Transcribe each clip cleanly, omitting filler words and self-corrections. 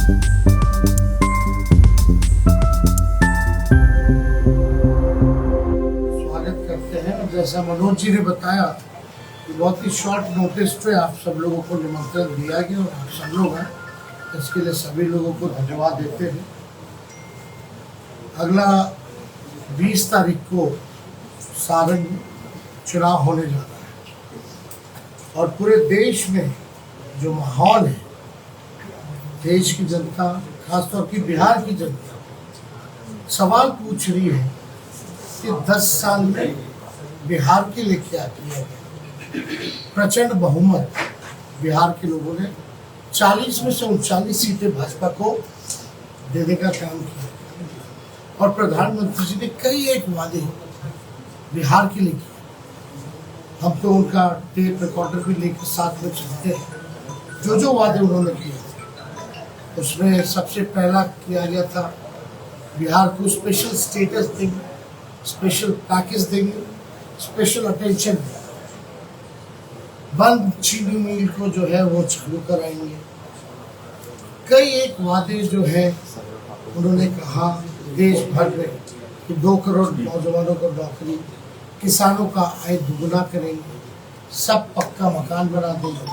स्वागत करते हैं। जैसा मनोज जी ने बताया कि बहुत ही शॉर्ट नोटिस पे आप सब लोगों को निमंत्रण दिया गया और आप सब लोग हैं, इसके लिए सभी लोगों को धन्यवाद देते हैं। अगला 20 तारीख को सारण में चुनाव होने जा रहा है और पूरे देश में जो माहौल है, देश की जनता, खासतौर की बिहार की जनता सवाल पूछ रही है कि 10 साल में बिहार के लिए क्या किया गया। प्रचंड बहुमत बिहार के लोगों ने 40 में से 39 सीटें भाजपा को देने का काम किया और प्रधानमंत्री जी ने कई एक वादे बिहार के लिए किए। हम तो उनका टेप रिकॉर्डर भी लेकर साथ में चलते हैं। जो वादे उन्होंने किए उसमें सबसे पहला किया गया था बिहार को स्पेशल स्टेटस देंगे, स्पेशल पैकेज देंगे, स्पेशल अटेंशन देंगे। बंद चीनी मिल को जो है वो चालू कराएंगे। कई एक वादे जो है उन्होंने कहा देश भर में कि 2 करोड़ नौजवानों को नौकरी, किसानों का आय दुगुना करेंगे, सब पक्का मकान बना देंगे,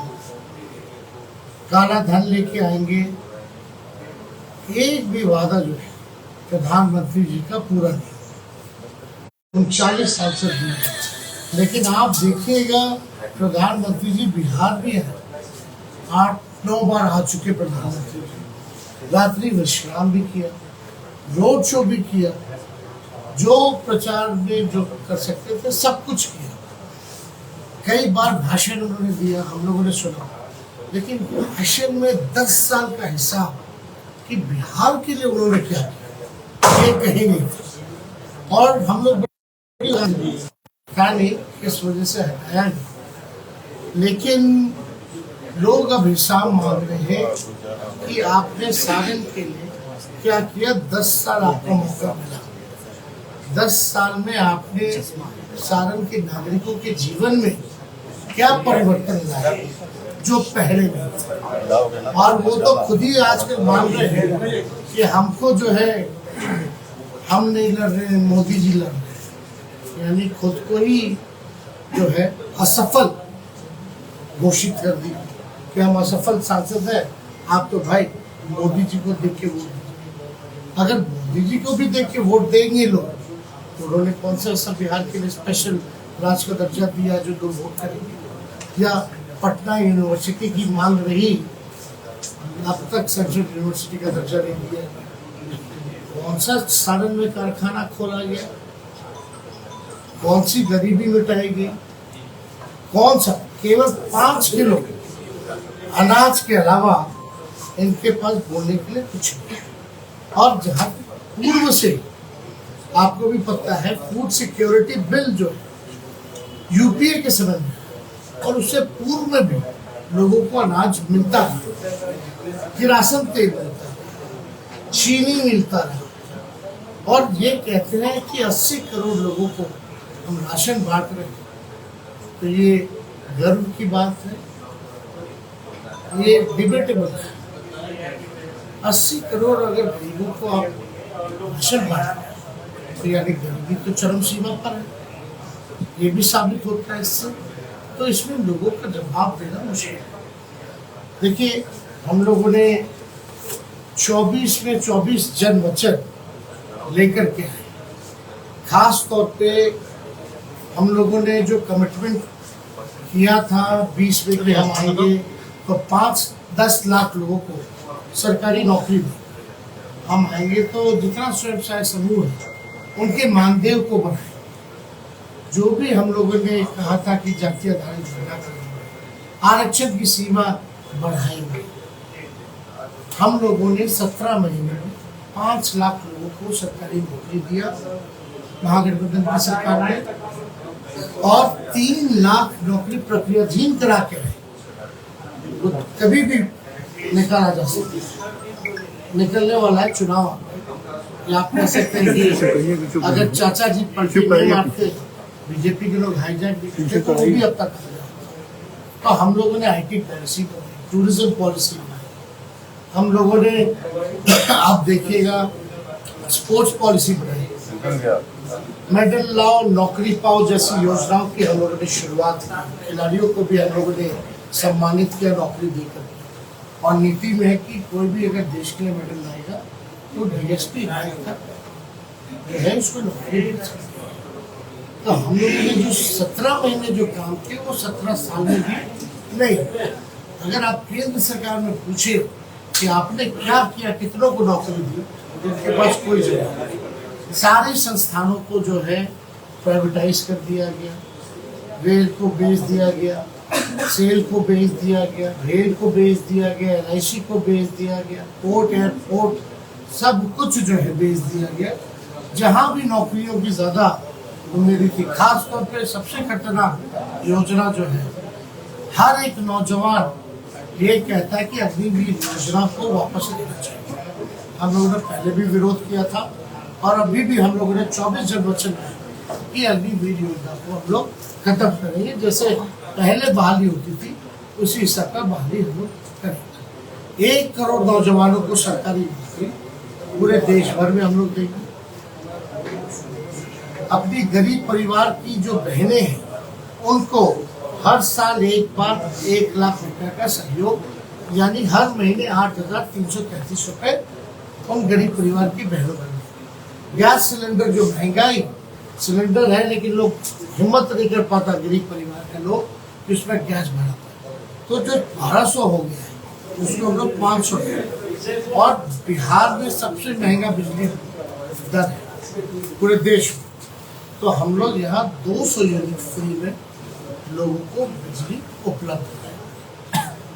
काला धन लेके आएंगे। एक भी वादा जो है प्रधानमंत्री जी का पूरा नहीं। 39 साल से दिया, लेकिन आप देखिएगा प्रधानमंत्री जी बिहार भी है, 8-9 बार आ चुके प्रधानमंत्री जी, रात्रि विश्राम भी किया, रोड शो भी किया, जो प्रचार में जो कर सकते थे सब कुछ किया। कई बार भाषण उन्होंने दिया, हम लोगों ने सुना, लेकिन भाषण में 10 साल का हिसाब कि बिहार के लिए उन्होंने क्या किया ये कहीं नहीं था। और हम लोग इस वजह से हटाया नहीं, लेकिन लोग अब हिसाब मांग रहे हैं कि आपने सारण के लिए क्या किया। 10 साल आपको मौका मिला, 10 साल में आपने सारण के नागरिकों के जीवन में क्या परिवर्तन लाया जो पहले नहीं था। और वो तो खुद ही आजकल मान रहे हैं कि हमको जो है हम नहीं लड़ रहे, मोदी जी लड़ रहे हैं, यानी खुद को ही जो है असफल घोषित कर दी कि हम असफल सांसद हैं। आप तो भाई मोदी जी को देख के वोट दीजिए। अगर मोदी जी को भी देख के वोट देंगे लोग तो उन्होंने कौन सा ऐसा बिहार के लिए स्पेशल राज्य का दर्जा दिया जो लोग वोट करेंगे। या पटना यूनिवर्सिटी की मांग रही, अब तक सेंट्रल यूनिवर्सिटी का दर्जा नहीं दिया। कौन सा सारण में कारखाना खोला गया, कौन सी गरीबी मिटाई गई, कौन सा केवल 5 किलो अनाज के अलावा इनके पास बोलने के लिए कुछ नहीं। और जहाँ पूर्व से आपको भी पता है फूड सिक्योरिटी बिल जो यूपीए के समय में और उससे पूर्व में भी लोगों को अनाज मिलता है, किरासन तेल मिलता है, चीनी मिलता है। और ये कहते हैं कि 80 करोड़ लोगों को हम राशन बांट रहे हैं, तो ये गर्व की बात है, ये डिबेटेबल है। 80 करोड़ अगर गरीबों को आप राशन बांट रहे हैं तो यानी गरीबी तो चरम सीमा पर है, ये भी साबित होता है इससे। तो इसमें लोगों का जवाब देना मुश्किल है। देखिए हम लोगों ने 24 में 24 जन वचन लेकर के आए। खास तौर पे हम लोगों ने जो कमिटमेंट किया था 20 में कि हम आएंगे तो 5-10 लाख लोगों को सरकारी नौकरी दें। हम आएंगे तो जितना स्वयं सहायता समूह है उनके मानदेय को बढ़ाएं। जो भी हम लोगों ने कहा था कि जाति आधारित गणना करेंगे, आरक्षण की सीमा बढ़ाएंगे। हम लोगों ने 17 महीने में 5 लाख लोगों को सरकारी नौकरी दिया महागठबंधन की सरकार ने, और 3 लाख नौकरी प्रक्रियाधीन करा के वो कभी भी निकाला जा सकता है। निकलने वाला है चुनाव। आप कह सकते हैं कि अगर चाचा जी पलटी नहीं मारते, बीजेपी के लोग हाईजैक भी करते तो वो भी अब तक। तो हम लोगों ने IT पॉलिसी बनाई, टूरिज्म पॉलिसी बनाई, हम लोगों ने आप देखिएगा स्पोर्ट्स पॉलिसी बनाई, मेडल लाओ नौकरी पाओ जैसी योजनाओं की हम लोगों ने शुरुआत की। खिलाड़ियों को भी हम लोगों ने सम्मानित किया नौकरी देकर, और नीति में है कि कोई भी अगर देश के लिए मेडल लाएगा तो डीएसपी जो है उसको नौकरी मिल सकती है। तो हम लोगों ने जो 17 महीने जो काम किए वो 17 साल में भी नहीं। अगर आप केंद्र सरकार में पूछे कि आपने क्या किया, कितनों को नौकरी दी, उनके पास कोई जवाब नहीं। सारे संस्थानों को जो है प्राइवेटाइज कर दिया गया, रेल को बेच दिया गया, सेल को बेच दिया गया, रेल को बेच दिया गया, LIC को बेच दिया गया, पोर्ट एयरपोर्ट सब कुछ जो है बेच दिया गया। जहाँ भी नौकरियों की ज़्यादा उम्मीद थी, खास तौर पे सबसे खतरनाक योजना जो है, हर एक नौजवान ये कहता है कि अग्निवीर योजना को वापस लेना चाहिए। हम लोगों ने पहले भी विरोध किया था और अभी भी हम लोगों ने 24 जनवरी वचन दिया कि अग्निवीर योजना को हम लोग खत्म करेंगे। जैसे पहले बहाली होती थी उसी हिसाब का बहाली हम लोग करेंगे। 1 करोड़ नौजवानों को सरकारी नौकरी पूरे देश भर में हम लोग देंगे। अपनी गरीब परिवार की जो बहनें हैं उनको हर साल एक बार 1 लाख रुपए का सहयोग, यानी हर महीने 8,333 रुपए उन गरीब परिवार की बहनों को। गैस सिलेंडर जो महंगाई सिलेंडर है, लेकिन लोग हिम्मत नहीं कर पाता गरीब परिवार के लोग कि उसमें गैस बढ़ा पाए, तो जो 1200 हो गया है उसको हम लोग 500 रुपये। और बिहार में सबसे महंगा बिजली दर है पूरे देश में, तो हम लोग यहाँ 200 यूनिट फ्री में लोगों को बिजली उपलब्ध है।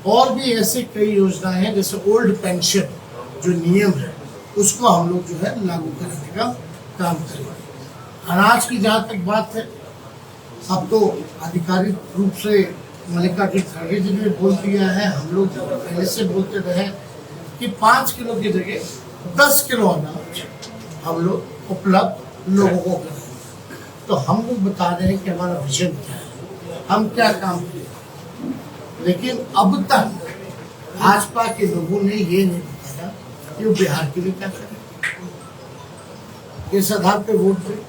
और भी ऐसे कई योजनाएं हैं, जैसे ओल्ड पेंशन जो नियम है उसको हम लोग जो है लागू करने का काम करेंगे। अनाज की जहाँ तक बात है, अब तो आधिकारिक रूप से मल्लिकार्जुन खड़गे जी ने बोल दिया है, हम लोग पहले से बोलते रहे कि 5 किलो की जगह 10 किलो अनाज हम लोग उपलब्ध लोगों को करें। तो हम लोग बता रहे हैं कि हमारा विजन क्या है, हम क्या काम किए। लेकिन अब तक भाजपा के लोगों ने ये नहीं बताया कि वो बिहार के लिए क्या करें, इस आधार पे वोट दें।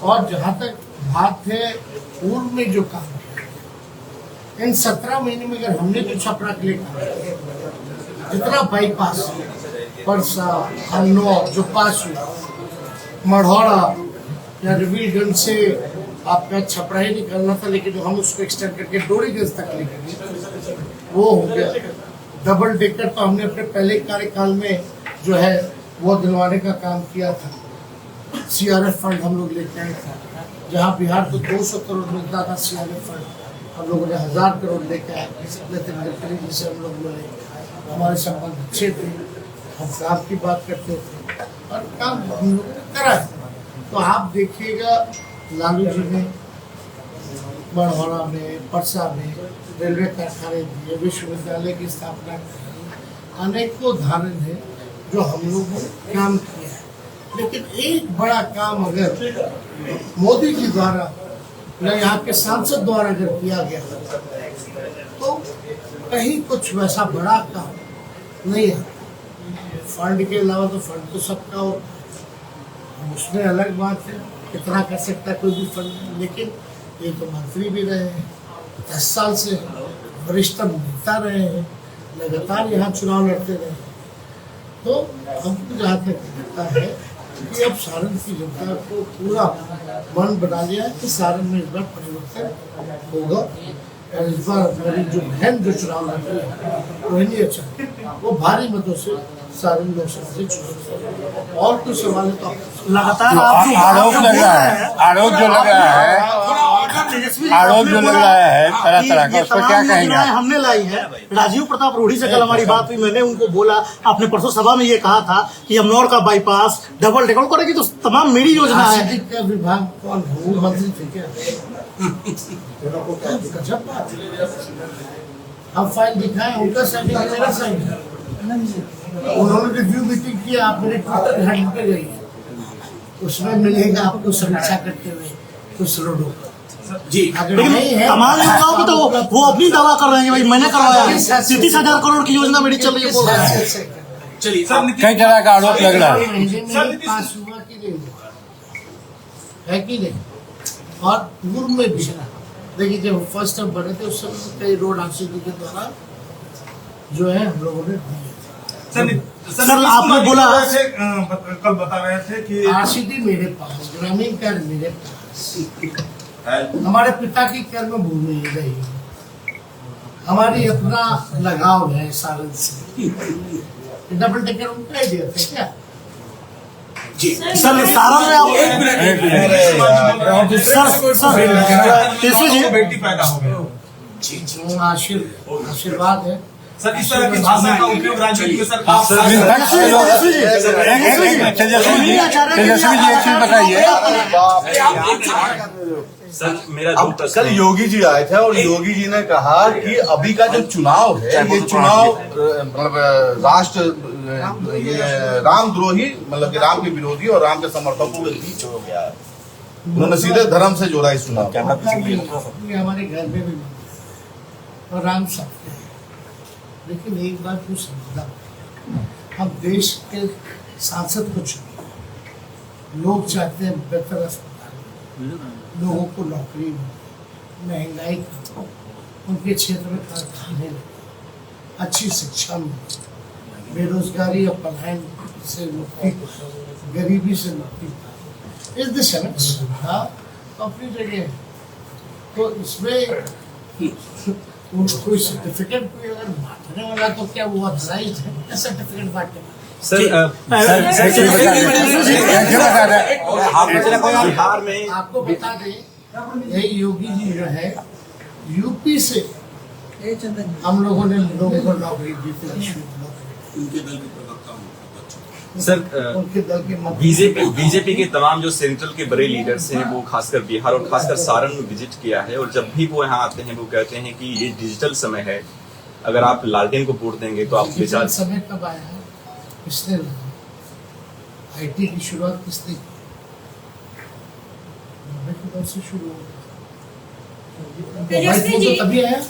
और जहाँ तक बात है पूर्व में जो काम किया, इन 17 महीने में अगर हमने जो छपरा के लिए काम किया, जितना बाईपास परसा अन्नौर जो पास हुआ, मढ़ौरा या रविलगंज से आपका छपरा ही निकलना था, लेकिन हम उसको एक्सटेंड करके डोरीगंज तक लेकर गए, वो हो गया। डबल डेकर तो हमने अपने पहले कार्यकाल में जो है वो दिलवाने का काम किया था। CRF फंड हम लोग लेके आए थे, जहाँ बिहार को 200 करोड़ मिलता था CRF फंड, हम लोगों ने 1000 करोड़ लेके आए। नितिन गडकरी जी से हम लोग मिले, हमारे संबंध अच्छे थे, हम काम की बात करते थे और काम हम लोगों ने करा है। तो आप देखिएगा लालू जी ने मढ़ौरा में, परसा में रेलवे कारखाने दिए, विश्वविद्यालय की स्थापना की, अनेकों उदाहरण है जो हम लोगों ने काम किया है। लेकिन एक बड़ा काम अगर मोदी जी द्वारा या यहाँ के सांसद द्वारा अगर किया गया तो कहीं कुछ वैसा बड़ा काम नहीं है। फंड के अलावा तो फंड तो सबका होता है, उसमें अलग बात है कितना कर सकता है कोई भी फंड। लेकिन ये तो मंत्री भी रहे हैं, 10 साल से वरिष्ठ नेता रहे हैं, लगातार यहाँ चुनाव लड़ते रहे हैं। तो हमको जहाँ तक लगता है कि अब सारण की जनता को पूरा मन बना लिया है कि सारण में इस बार परिवर्तन होगा। और इस बार हमारी जो बहन जो चुनाव लड़ रही है रोहिणी अच्छा, वो भारी मतों से सारण लोकसभा से चुनाव। और कुछ सवाल है तो लगातार आरोप जो लग रहा है तरह तरह का, उस पर क्या कहेंगे? हमने लाई है। राजीव प्रताप रूढ़ी से कल हमारी बात हुई, मैंने उनको बोला, आपने परसों सभा में ये कहा था कि अमनौर का बाईपास डबल डेकर करेगी, तो तमाम मेरी योजना है। का विभाग कौन वो मंत्री थे क्या? हम फाइल दिखाए, उनका साइन मेरा साइन है। उन्होंने रिव्यू मीटिंग किया, आप मेरे ट्विटर हैंडल पे गई, उसमें मिलेगा आपको समीक्षा करते हुए कुछ रोडों पर। जी अगर लेकिन नहीं है तमाम युवकों को तो वो अपनी दावा कर रहे हैं कि भाई मैंने करवाया है, 37,000 करोड़ की योजना मेरी चल रही है, बोल रहे हैं। किस हैसियत से चलिए सर कई तरह का आरोप लग रहा है। महीने में पास हुआ कि नहीं हुआ है कि नहीं। और पूर्व में भी देखिए जब फर्स्ट टाइम बने थे उस समय कई रोड आरसीडी के द्वारा जो है हम लोगों ने दिए थे। सर, आपने बोला कल बता रहे थे कि आरसीडी मेरे पास, ग्रामीण कार्ड मेरे पास, हमारे पिता की कर्म भूमि रही, हमारी अपना लगाव है सारण से। डबल टेकर उनका ही दिया था क्या? जी सर सारण में आप सर केसरी जी बेटी पैदा हो गई। आशीर्वाद है। सर इस तरह की भाषा का उपयोग राजनीति में सर आप तेजस्वी जी एक चीज बताइए। सर मेरा अब कल योगी जी आए थे और योगी जी ने कहा कि अभी का जो चुनाव है ये चुनाव मतलब राष्ट्र ये रामद्रोही मतलब कि राम के विरोधी और राम के समर्थकों के बीच हो गया है। उन्होंने सीधे धर्म से जोड़ा इस चुनाव को। ये हमारे घर में भी बनता और राम सब है। लेकिन एक बात तो समझना, हम देश के सांसद को चुने, लोग चाहते हैं बेहतर अस्पताल, लोगों को नौकरी मिले, महंगाई कम, उनके क्षेत्र में कारखाने लगे, अच्छी शिक्षा मिले, बेरोजगारी और पलायन से मुक्ति, गरीबी से मुक्ति। इस दिशा में सुविधा अपनी जगह है। तो इसमें कोई सर्टिफिकेट कोई अगर बांटने वाला तो क्या वो ऑथराइज है सर्टिफिकेट बांटने वाला? बिहार में आपको बता दें यही योगी जी जो है यूपी से हम लोगों ने लोगों को नौकरी दी थी। सर उनके दल के बीजेपी के तमाम जो सेंट्रल के बड़े लीडर्स हैं वो खासकर बिहार और खासकर सारण में विजिट किया है और जब भी वो यहाँ आते हैं वो कहते हैं कि ये डिजिटल समय है, अगर आप लालटेन को वोट देंगे तो आप डिजिटल समय कब आया है? किसने आईटी की शुरुआत किसने की? से शुरू हो मोबाइल फोन तो तभी आया।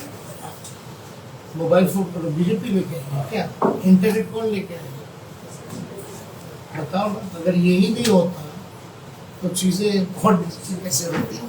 मोबाइल फोन तो बीजेपी लेके आई क्या? इंटरनेट कौन लेके आया? बताओ ना। अगर यही नहीं होता तो चीजें बहुत कैसे होती।